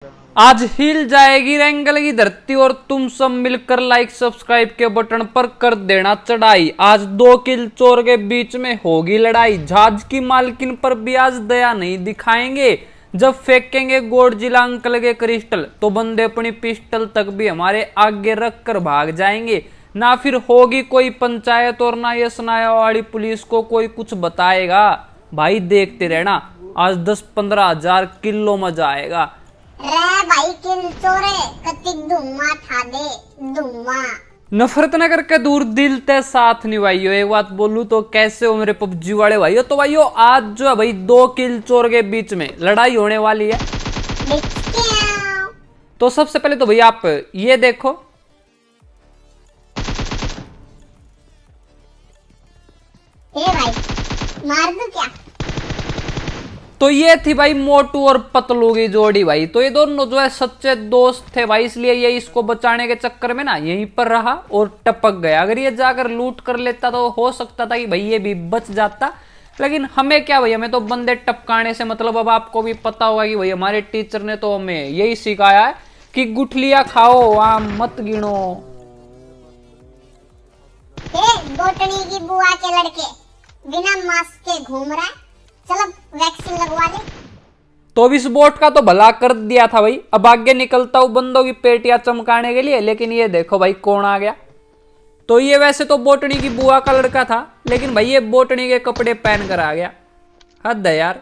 आज हिल जाएगी रैंगल की धरती और तुम सब मिलकर लाइक सब्सक्राइब के बटन पर कर देना चढ़ाई। आज दो किल चोर के बीच में होगी लड़ाई। जहाज की मालकिन पर भी आज दया नहीं दिखाएंगे। जब फेंकेंगे गोडजिला अंकल के क्रिस्टल तो बंदे अपनी पिस्टल तक भी हमारे आगे रख कर भाग जाएंगे। ना फिर होगी कोई पंचायत और ना ये सनाया वाली पुलिस को कोई कुछ बताएगा। भाई देखते रहना, आज 10-15 हजार किलो मजा आएगा। रे भाई किल चोरे कतिक धुआं ठा दे धुआं। नफरत न करके दूर दिल ते साथ निभाइयो। एक बात बोलूं तो कैसे हो मेरे पबजी वाले भाइयों। तो भाइयों आज जो है भाई दो किल चोर के बीच में लड़ाई होने वाली है। तो सबसे पहले तो भैया आप ये देखो, भाई मार दूं क्या? तो ये थी भाई मोटू और पतलू की जोड़ी भाई। तो ये दोनों जो है सच्चे दोस्त थे भाई, इसलिए ये इसको बचाने के चक्कर में ना यहीं पर रहा और टपक गया। अगर ये जाकर लूट कर लेता तो हो सकता था कि भाई ये भी बच जाता, लेकिन हमें क्या भाई, हमें तो बंदे टपकाने से मतलब। अब आपको भी पता होगा कि भाई हमारे टीचर ने तो हमें यही सिखाया है कि गुठलियां खाओ आम मत गिनो। बोटनी की बुआ के लड़के बिना मास्क के घूम रहा है, चलो वैक्सीन लगवा ले। तो अब इस बोट का तो भला कर दिया था भाई। अब आगे निकलता हूं बंदों की पेटियां चमकाने के लिए, लेकिन ये देखो भाई कौन आ गया। तो ये वैसे तो बोटनी की बुआ का लड़का था, लेकिन भाई ये बोटनी के कपड़े पहन कर आ गया। हद है यार,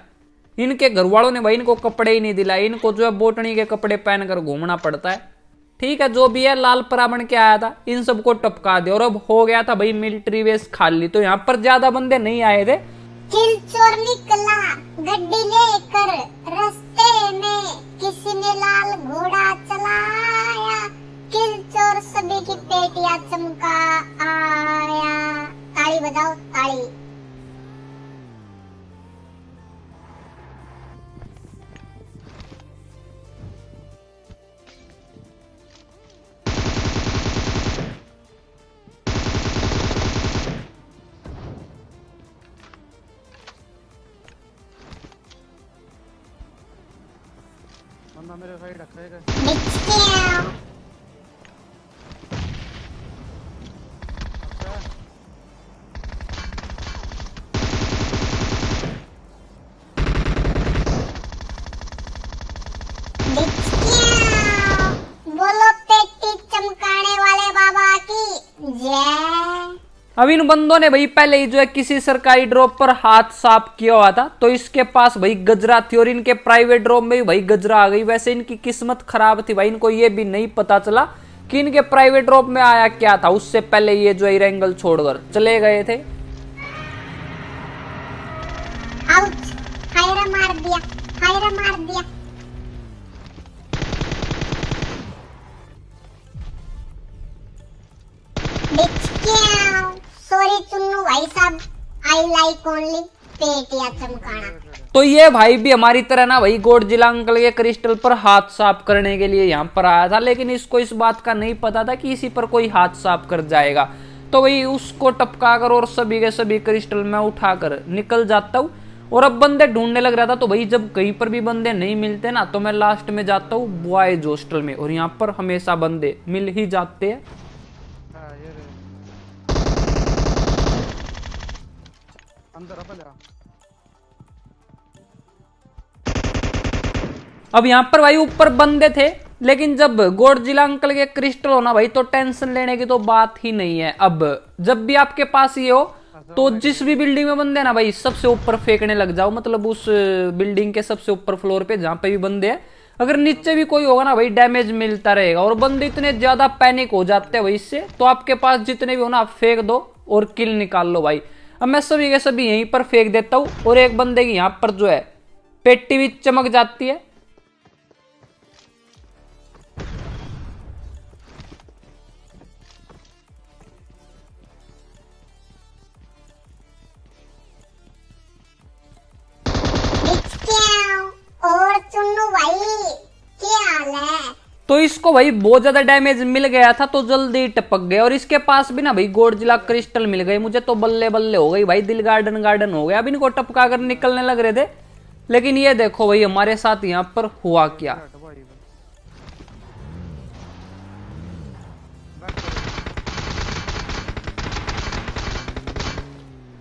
इनके घर वालों ने भाई इनको कपड़े ही नहीं दिलाए। इनको जो है बोटनी के कपड़े पहनकर घूमना पड़ता है। ठीक है, जो भी है लाल पराबन के आया था, इन सबको टपका दिया और अब हो गया था भाई मिलिट्री बेस खाली। तो यहाँ पर ज्यादा बंदे नहीं आए थे। किल चोर निकला गड्डी लेकर रास्ते में, किसी ने लाल घोड़ा चलाया, किल चोर सभी की पेटियां चमका आया। ताली बजाओ ताली। बंदा मेरे साइड रखेगा। बोलो पेटी चमकाने वाले बाबा की जय। अब इन बंदों ने भाई पहले ही जो है किसी सरकारी ड्रॉप पर हाथ साफ किया हुआ था, तो इसके पास भाई गजरा थी और इनके प्राइवेट ड्रॉप में भी भाई गजरा आ गई। वैसे इनकी किस्मत खराब थी भाई, इनको ये भी नहीं पता चला कि इनके प्राइवेट ड्रॉप में आया क्या था। उससे पहले ये जो है रैंगल छोड़कर चले गए थे। आउच, हायरा मार दिया, हायरा मार दिया। सॉरी चुन्नू भाई साहब, आई लाइक ओनली पेटियां चमकाना। तो ये भाई भी हमारी तरह ना भाई गोडजिला अंकल के क्रिस्टल पर हाथ साफ करने के लिए यहाँ पर आया था, लेकिन इसको इस बात का नहीं पता था कि इसी पर कोई हाथ साफ कर जाएगा। तो भाई उसको टपका कर और सभी के सभी क्रिस्टल में उठाकर निकल जाता हूँ और अब बंदे ढूंढने लग रहा था। तो भाई जब कहीं पर भी बंदे नहीं मिलते ना, तो मैं लास्ट में जाता हूँ बॉयज हॉस्टल में और यहाँ पर हमेशा बंदे मिल ही जाते हैं। अंदर अब यहाँ पर भाई ऊपर बंदे थे, लेकिन जब गोडजिला अंकल के क्रिस्टल हो ना भाई तो टेंशन लेने की तो बात ही नहीं है। अब जब भी आपके पास ये हो तो जिस भी बिल्डिंग में बंदे ना भाई सबसे ऊपर फेंकने लग जाओ। मतलब उस बिल्डिंग के सबसे ऊपर फ्लोर पे जहां पे भी बंदे हैं, अगर नीचे भी कोई होगा ना भाई डैमेज मिलता रहेगा। और बंदे इतने ज्यादा पैनिक हो जाते हैं भाई इससे, तो आपके पास जितने भी हो ना आप फेंक दो और किल निकाल लो भाई। अब मैं सभी के सभी यहीं पर फेंक देता हूँ और एक बंदे की यहाँ पर जो है पेटी भी चमक जाती है। और चुन्नू भाई क्या हाल है? तो इसको भाई बहुत ज्यादा डैमेज मिल गया था, तो जल्दी टपक गया। और इसके पास भी ना भाई गोडजिला क्रिस्टल मिल गए मुझे, तो बल्ले बल्ले हो गई भाई, दिल गार्डन गार्डन हो गया। अब इनको टपका कर निकलने लग रहे थे, लेकिन ये देखो भाई हमारे साथ यहाँ पर हुआ क्या।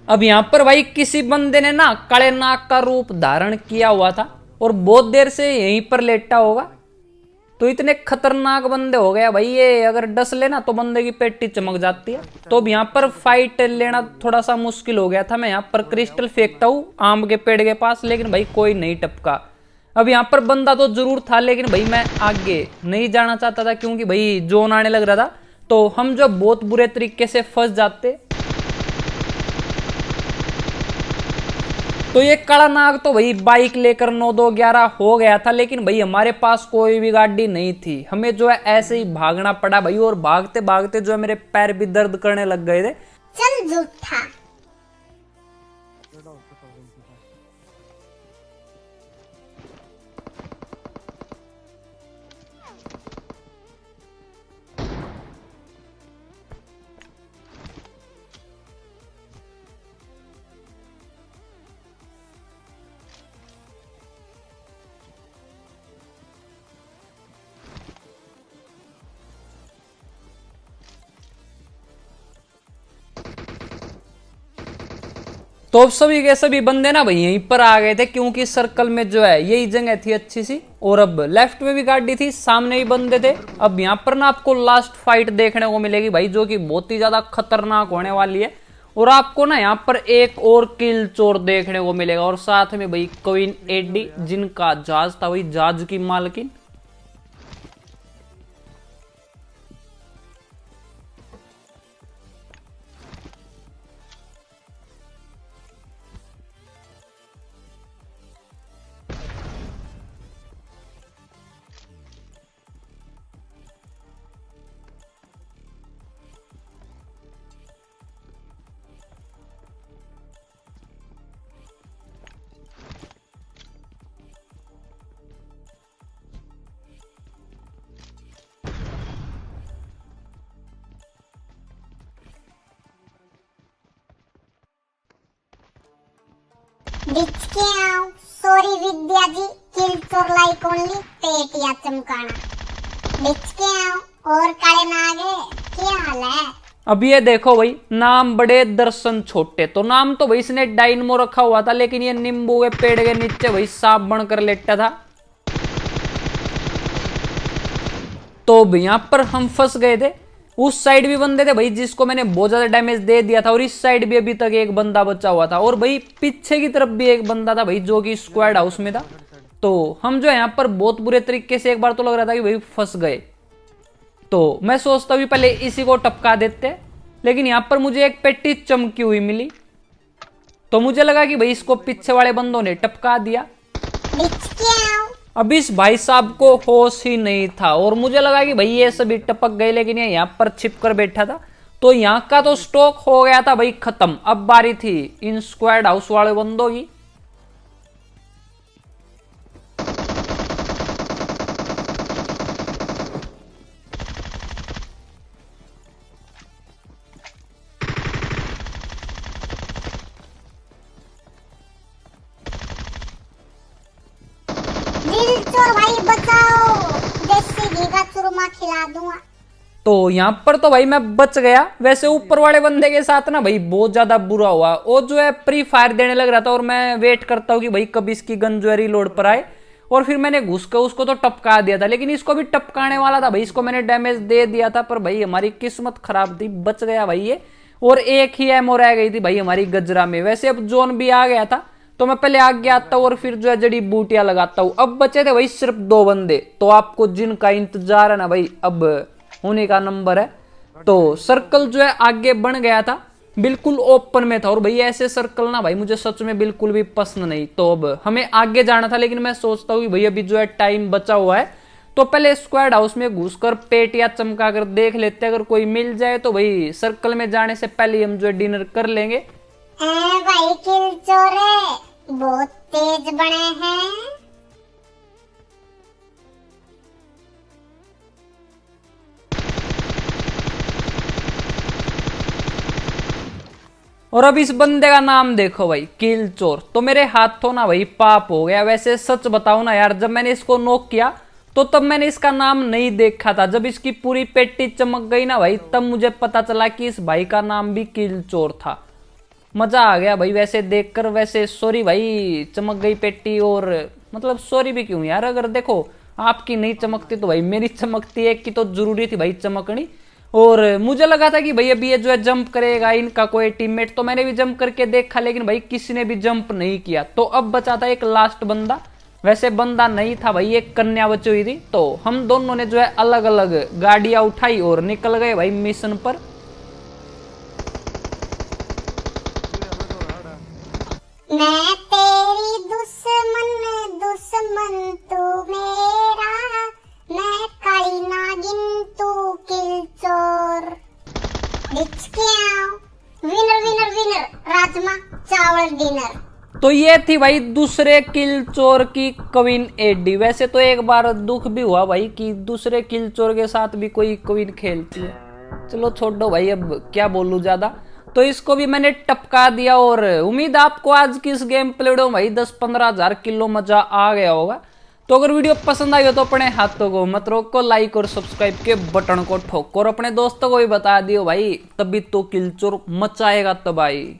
अब यहाँ पर भाई किसी बंदे ने ना काले नाग का रूप धारण किया हुआ था और बहुत देर से यहीं पर लेटा होगा। तो इतने खतरनाक बंदे हो गया भाई ये, अगर डस लेना तो बंदे की पेटी चमक जाती है। तो अब यहाँ पर फाइट लेना थोड़ा सा मुश्किल हो गया था। मैं यहाँ पर क्रिस्टल फेंकता हूँ आम के पेड़ के पास, लेकिन भाई कोई नहीं टपका। अब यहाँ पर बंदा तो जरूर था, लेकिन भाई मैं आगे नहीं जाना चाहता था क्योंकि भाई जोन आने लग रहा था, तो हम जो बहुत बुरे तरीके से फंस जाते। तो ये काला नाग तो भाई बाइक लेकर 9211 हो गया था, लेकिन भाई हमारे पास कोई भी गाड़ी नहीं थी। हमें जो है ऐसे ही भागना पड़ा भाई, और भागते भागते जो है मेरे पैर भी दर्द करने लग गए थे। चल झूठा। तो अब सभी के सभी बंदे ना भाई यहीं पर आ गए थे, क्योंकि सर्कल में जो है यही जगह थी अच्छी सी, और अब लेफ्ट में भी गाड़ी थी, सामने भी बंदे थे। अब यहाँ पर ना आपको लास्ट फाइट देखने को मिलेगी भाई, जो कि बहुत ही ज्यादा खतरनाक होने वाली है। और आपको ना यहाँ पर एक और किल चोर देखने को मिलेगा, और साथ में भाई क्वीन एडी, जिनका जहाज था वही जहाज की मालकिन। बिच के आओ। सॉरी विद्या जी, किल चोर लाइक ओनली पेटिया चमकाना। बिच के आओ। और काले नागे क्या हाल है? अब ये देखो भाई, नाम बड़े दर्शन छोटे। तो नाम तो भाई इसने डायनमो रखा हुआ था, लेकिन ये नींबू के पेड़ के नीचे भाई सांप बनकर लेटा था। तो यहाँ पर हम फंस गए थे। उस साइड भी बंदे थे भाई, जिसको मैंने बहुत ज्यादा डैमेज दे दिया था, और इस साइड भी अभी तक एक बंदा बचा हुआ था, और भाई पीछे की तरफ भी एक बंदा था भाई, जो कि स्क्वाड हाउस में था। तो हम जो यहाँ पर बहुत बुरे तरीके से, एक बार तो लग रहा था कि भाई फंस गए। तो मैं सोचता हूँ पहले इसी को टपका देते, लेकिन यहाँ पर मुझे एक पेटी चमकी हुई मिली, तो मुझे लगा कि भाई इसको पीछे वाले बंदों ने टपका दिया। अब इस भाई साहब को होश ही नहीं था, और मुझे लगा कि भाई ये सभी टपक गए, लेकिन ये यहाँ पर छिप कर बैठा था। तो यहाँ का तो स्टॉक हो गया था भाई खत्म। अब बारी थी इन स्क्वाड हाउस वाले बंदों की। भाई बचाओ, देसी घी का चूरमा खिला दूंगा। तो यहाँ पर तो भाई मैं बच गया। वैसे ऊपर वाले बंदे के साथ ना भाई बहुत ज्यादा बुरा हुआ। वो जो है प्री फायर देने लग रहा था, और मैं वेट करता हूँ कि भाई कब इसकी गन जो है रीलोड पर आए, और फिर मैंने घुस कर उसको तो टपका दिया था। लेकिन इसको भी टपकाने वाला था भाई, इसको मैंने डैमेज दे दिया था, पर भाई हमारी किस्मत खराब थी, बच गया भाई ये। और एक ही एमओ रह गई थी भाई हमारी गजरा में। वैसे अब जोन भी आ गया था, तो मैं पहले आगे आता हूँ और फिर जो है जड़ी बूटियां लगाता हूँ। अब बचे थे भाई सिर्फ 2 बंदे, तो आपको जिनका इंतजार है ना भाई अब होने का नंबर है। तो सर्कल जो है आगे बन गया था, बिल्कुल ओपन में था, और भाई ऐसे सर्कल ना भाई मुझे सच में बिल्कुल भी पसंद नहीं। तो अब हमें आगे जाना था, लेकिन मैं सोचता हूँ कि भाई अभी जो है टाइम बचा हुआ है, तो पहले स्क्वाड हाउस में घुसकर पेटियां चमका कर देख लेते हैं। अगर कोई मिल जाए तो भाई सर्कल में जाने से पहले हम जो है डिनर कर लेंगे। भाई किल चोरे बहुत तेज बने हैं। और अब इस बंदे का नाम देखो भाई, किल चोर। तो मेरे हाथों ना भाई पाप हो गया। वैसे सच बताओ ना यार, जब मैंने इसको नॉक किया तो तब मैंने इसका नाम नहीं देखा था। जब इसकी पूरी पेटी चमक गई ना भाई, तब मुझे पता चला कि इस भाई का नाम भी किल चोर था। मजा आ गया भाई वैसे देखकर। वैसे सॉरी भाई, चमक गई पेटी, और मतलब सॉरी भी क्यों यार, अगर देखो आपकी नहीं चमकती तो भाई मेरी चमकती है कि तो जरूरी थी भाई चमकनी। और मुझे लगा था कि भाई अभी ये जो है जंप करेगा इनका कोई टीममेट, तो मैंने भी जंप करके देखा, लेकिन भाई किसी ने भी जंप नहीं किया। तो अब बचा था एक लास्ट बंदा। वैसे बंदा नहीं था भाई, एक कन्या बची हुई थी। तो हम दोनों ने जो है अलग अलग गाड़ियां उठाई और निकल गए भाई मिशन पर। मैं तेरी दुश्मन दुश्मन तू मेरा, मैं काली नागिन तू किल चोर। विनर विनर विनर, राजमा चावल डिनर। तो ये थी भाई दूसरे किल चोर की क्वीन एडी। वैसे तो एक बार दुख भी हुआ भाई कि दूसरे किल चोर के साथ भी कोई क्वीन खेलती है। चलो छोड़ो भाई, अब क्या बोलूं ज्यादा। तो इसको भी मैंने टपका दिया, और उम्मीद आपको आज की इस गेम प्ले में भाई 10-15 हजार किलो मजा आ गया होगा। तो अगर वीडियो पसंद आई हो तो अपने हाथों को मत रोको, लाइक और सब्सक्राइब के बटन को ठोको, और अपने दोस्तों को भी बता दियो भाई, तभी तो किल चोर मचाएगा तबाही।